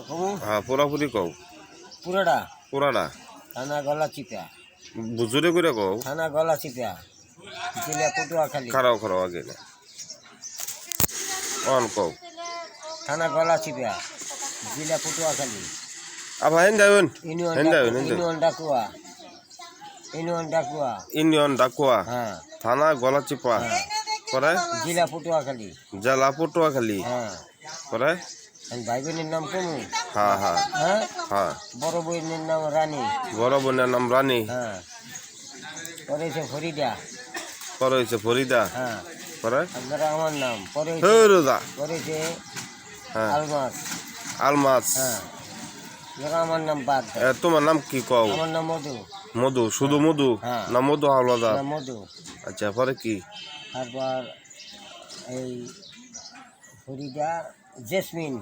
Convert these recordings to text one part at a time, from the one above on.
হ্যাঁ পুরাপুরি কও পুরাটা পুরাটা থানা গলা চিপা বুজুরে করে কও থানা গলা চিপা জেলা পটুয়াখালী খারাও খারাও আগে না অন কও থানা গলা চিপা জেলা পটুয়াখালী আবার হেন যাবেন ইউনিয়ন ডাকুয়া ইউনিয়ন ডাকুয়া হ্যাঁ থানা গলাচিপা হ্যাঁ করে জেলা পটুয়াখালী জেলা পটুয়াখালী হ্যাঁ করে ভাই বোনের নাম কমু হ্যাঁ হ্যাঁ হ্যাঁ হ্যাঁ বড় বোনের নাম রানী বড় বোনের নাম রানী হ্যাঁ পরেছে ফরিদা পরে হয়েছে ফরিদা হ্যাঁ পরে আপনারা আমার নাম পরে রোজা পরেছে হ্যাঁ আলমাস আলমাস হ্যাঁ যারা আমার নাম বাদ তোমার নাম কি কও আমার নাম মধু মধু শুধু মধু হ্যাঁ। না মধু হাওলাদার নাম মধু আচ্ছা পরে কি তারপর এই ফরিদা জেসমিন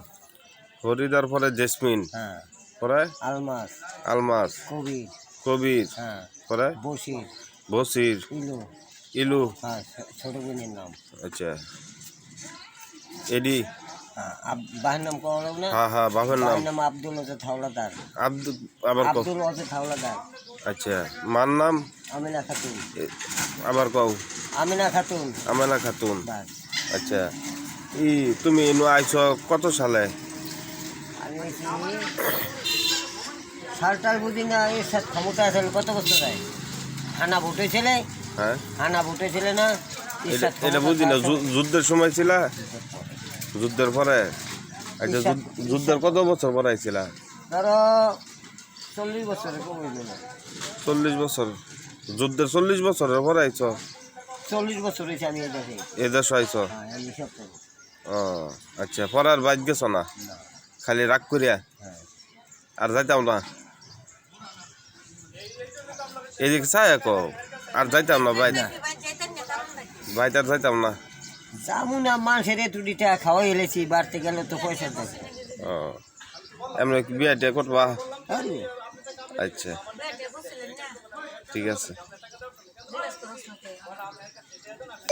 ফরিদার পরে জেসমিন হ্যাঁ পরে আলমাস আলমাস কবির কবির হ্যাঁ পরে বশির বসির ইলু ইলু হ্যাঁ ছোট বোনের নাম আচ্ছা এডি হ্যাঁ বাহের নাম কওয়া লাগবে না হ্যাঁ হ্যাঁ বাপের নাম বাহের নাম আব্দুল অজেদ হাওলাদার আব্দুল আবার কও আব্দুল অজেদ হাওলাদার আচ্ছা মার নাম আমিনা খাতুন আবার কও আমিনা খাতুন আমেনা খাতুন বাস আচ্ছা তুমি এনু আইছো কত সালে আমি হয়েছি সালটাল বুঝি না এই ক্ষমতা আছে কত বছর হয় হানা ভোটে ছেলে হ্যাঁ হানা ভোটে ছেলে না এটা বুঝি না যুদ্ধের সময় ছিল যুদ্ধের পরে আচ্ছা যুদ্ধের কত বছর পরে আইছিলা ধরো 40 বছরে কমে গেল 40 বছর যুদ্ধের 40 বছরের পরে আইছ 40 বছর হয়েছে আমি এই দেশে এ দেশ আইছ হ্যাঁ আমি সব করি ও আচ্ছা পরার বাইক গেছ না না খালি রাগ করিয়া হ্যাঁ আর যাইতাম না এদিকে চাই কো আর যাইতাম না বাইক বাইক আর যাইতাম না যাবো না মানুষের এটুডিটা খাওয়াই এলেছি বাড়তে গেলে তো পয়সা দেবে ও এমনি কি বিয়া টিয়া করবা আরে আচ্ছা ঠিক আছে